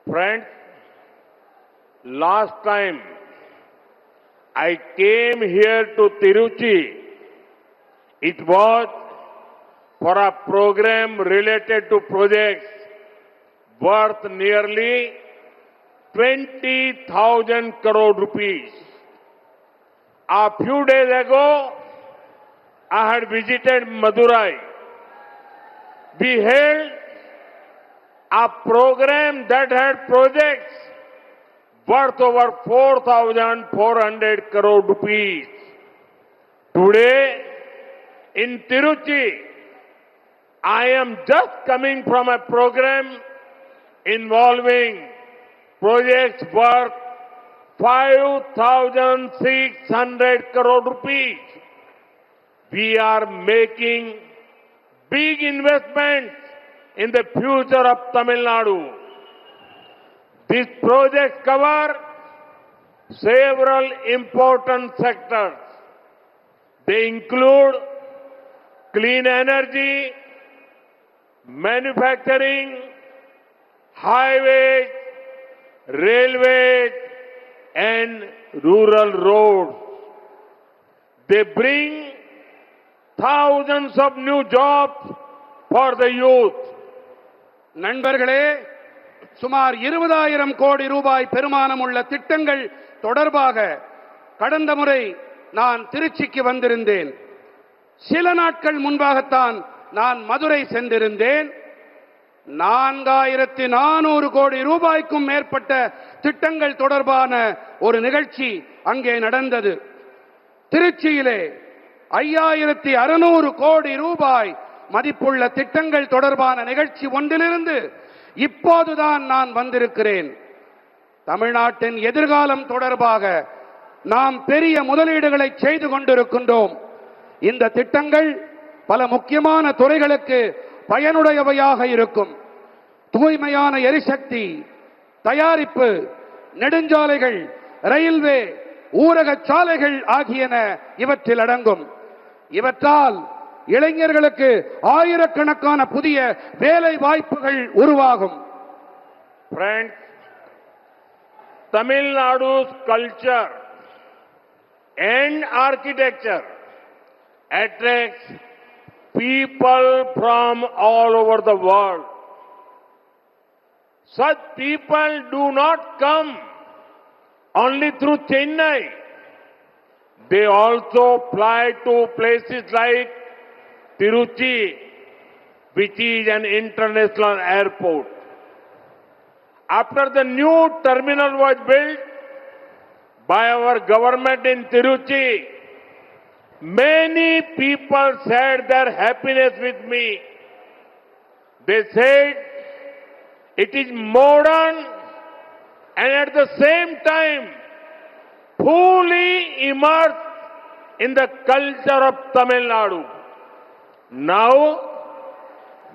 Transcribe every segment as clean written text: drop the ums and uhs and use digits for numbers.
Friends, last time I came here to Tiruchi, it was for a program related to projects worth nearly 20,000 crore rupees. A few days ago, I had visited Madurai. We held a program that had projects worth over 4,400 crore rupees. Today, in Tiruchi, I am just coming from a program involving projects worth 5,600 crore rupees. We are making big investments in the future of Tamil Nadu. These projects cover several important sectors. They include clean energy, manufacturing, highways, railways, and rural roads. They bring thousands of new jobs for the youth. நண்பர்களே, சுமார் 20,000 கோடி ரூபாய் பெருமானம் உள்ள திட்டங்கள் தொடர்பாக கடந்த முறை நான் திருச்சிக்கு வந்திருந்தேன். சில நாட்கள் முன்பாகத்தான் நான் மதுரை சென்றிருந்தேன். 4,400 கோடி ரூபாய்க்கும் மேற்பட்ட திட்டங்கள் தொடர்பான ஒரு நிகழ்ச்சி அங்கே நடந்தது. திருச்சியிலே 5,600 கோடி ரூபாய் மதிப்புள்ள திட்டங்கள் தொடர்பான நிகழ்ச்சி ஒன்றிலிருந்து இப்போதுதான் நான் வந்திருக்கிறேன். தமிழ்நாட்டின் எதிர்காலம் தொடர்பாக நாம் பெரிய முதலீடுகளை செய்து கொண்டிருக்கின்றோம். இந்த திட்டங்கள் பல முக்கியமான துறைகளுக்கு பயனுடையவையாக இருக்கும். தூய்மையான எரிசக்தி, தயாரிப்பு, நெடுஞ்சாலைகள், ரயில்வே, ஊரக சாலைகள் ஆகியன இவற்றில் அடங்கும். இவற்றால் இளைஞர்களுக்கு ஆயிரக்கணக்கான புதிய வேலை வாய்ப்புகள் உருவாகும். Friends, Tamil Nadu's culture and architecture attracts people from all over the world. Such people do not come only through Chennai. They also fly to places like Tiruchi, which is an international airport. After the new terminal was built by our government in Tiruchi, many people shared their happiness with me. They said it is modern and at the same time fully immersed in the culture of Tamil Nadu. Now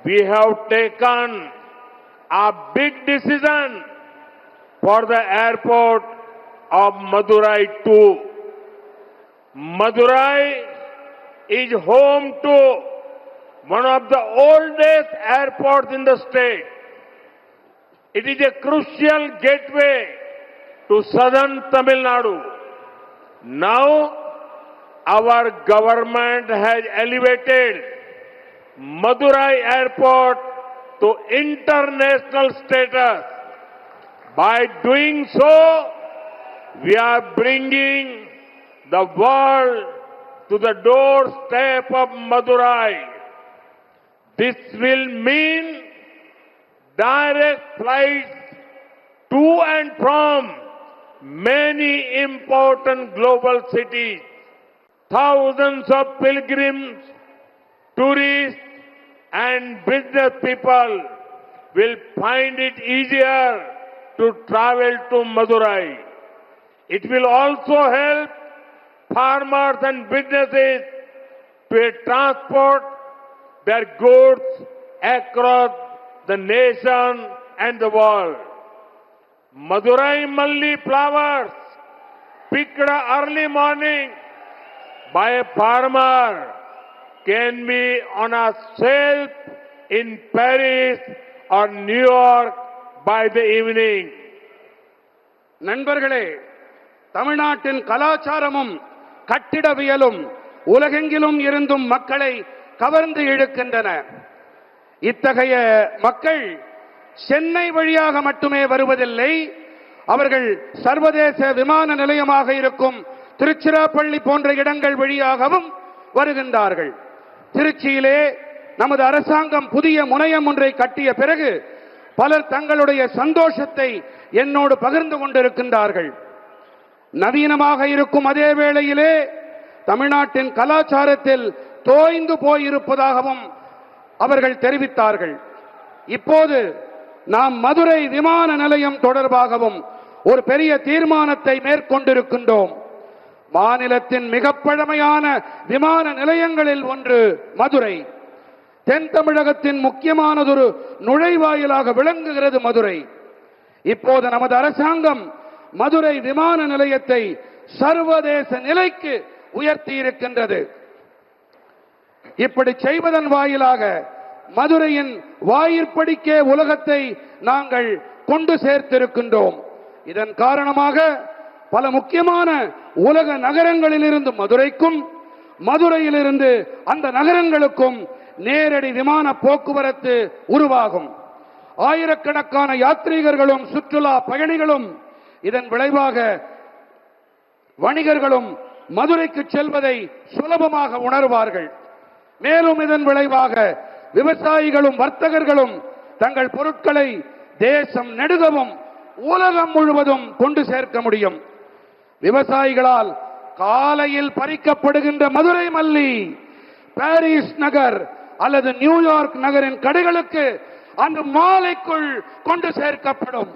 we have taken a big decision for the airport of Madurai too. Madurai is home to one of the oldest airports in the state. It is a crucial gateway to southern Tamil Nadu. Now our government has elevated Madurai Airport to international status. By doing so, we are bringing the world to the doorstep of Madurai. This will mean direct flights to and from many important global cities. Thousands of pilgrims, tourists, and business people will find it easier to travel to Madurai. It will also help farmers and businesses to transport their goods across the nation and the world. Madurai Malli flowers picked early morning by a farmer can be on a shelf in Paris or New York by the evening. நண்பர்களே, தமிழ்நாட்டின் கலாச்சாரமும் கட்டிடவியலும் உலகெங்கிலும் இருந்தும் மக்களை கவர்ந்து இழுக்கின்றன. இத்தகைய மக்கள் சென்னை வழியாக மட்டுமே வருவதில்லை, அவர்கள் சர்வதேச விமான நிலையமாக இருக்கும் திருச்சிராப்பள்ளி போன்ற இடங்கள் வழியாகவும் வருகின்றார்கள். திருச்சியிலே நமது அரசாங்கம் புதிய முனையம் ஒன்றை கட்டிய பிறகு பலர் தங்களுடைய சந்தோஷத்தை என்னோடு பகிர்ந்து கொண்டிருக்கின்றார்கள். நவீனமாக இருக்கும் அதே வேளையிலே தமிழ்நாட்டின் கலாச்சாரத்தில் தோய்ந்து போயிருப்பதாகவும் அவர்கள் தெரிவித்தார்கள். இப்போது நாம் மதுரை விமான நிலையம் தொடர்பாகவும் ஒரு பெரிய தீர்மானத்தை மேற்கொண்டிருக்கின்றோம். மாநிலத்தின் மிக பழமையான விமான நிலையங்களில் ஒன்று மதுரை. தென் தமிழகத்தின் முக்கியமானதொரு நுழைவாயிலாக விளங்குகிறது மதுரை. இப்போது நமது அரசாங்கம் மதுரை விமான நிலையத்தை சர்வதேச நிலைக்கு உயர்த்தி இருக்கின்றது. இப்படி செய்வதன் வாயிலாக மதுரையின் வாயிற்படிக்கே உலகத்தை நாங்கள் கொண்டு சேர்த்திருக்கின்றோம். இதன் காரணமாக பல முக்கியமான உலக நகரங்களிலிருந்து மதுரைக்கும், மதுரையிலிருந்து அந்த நகரங்களுக்கும் நேரடி விமான போக்குவரத்து உருவாகும். ஆயிரக்கணக்கான யாத்ரீகர்களும் சுற்றுலா பயணிகளும் இதன் விளைவாக வணிகர்களும் மதுரைக்கு செல்வதை சுலபமாக உணர்வார்கள். மேலும் இதன் விளைவாக விவசாயிகளும் வர்த்தகர்களும் தங்கள் பொருட்களை தேசம் நெடுகவும் உலகம் முழுவதும் கொண்டு சேர்க்க முடியும். விவசாயிகளால் காலையில் பறிக்கப்படுகின்ற மதுரை மல்லி பாரிஸ் நகர் அல்லது நியூயார்க் நகரின் கடைகளுக்கு அன்று மாலைக்குள் கொண்டு சேர்க்கப்படும்.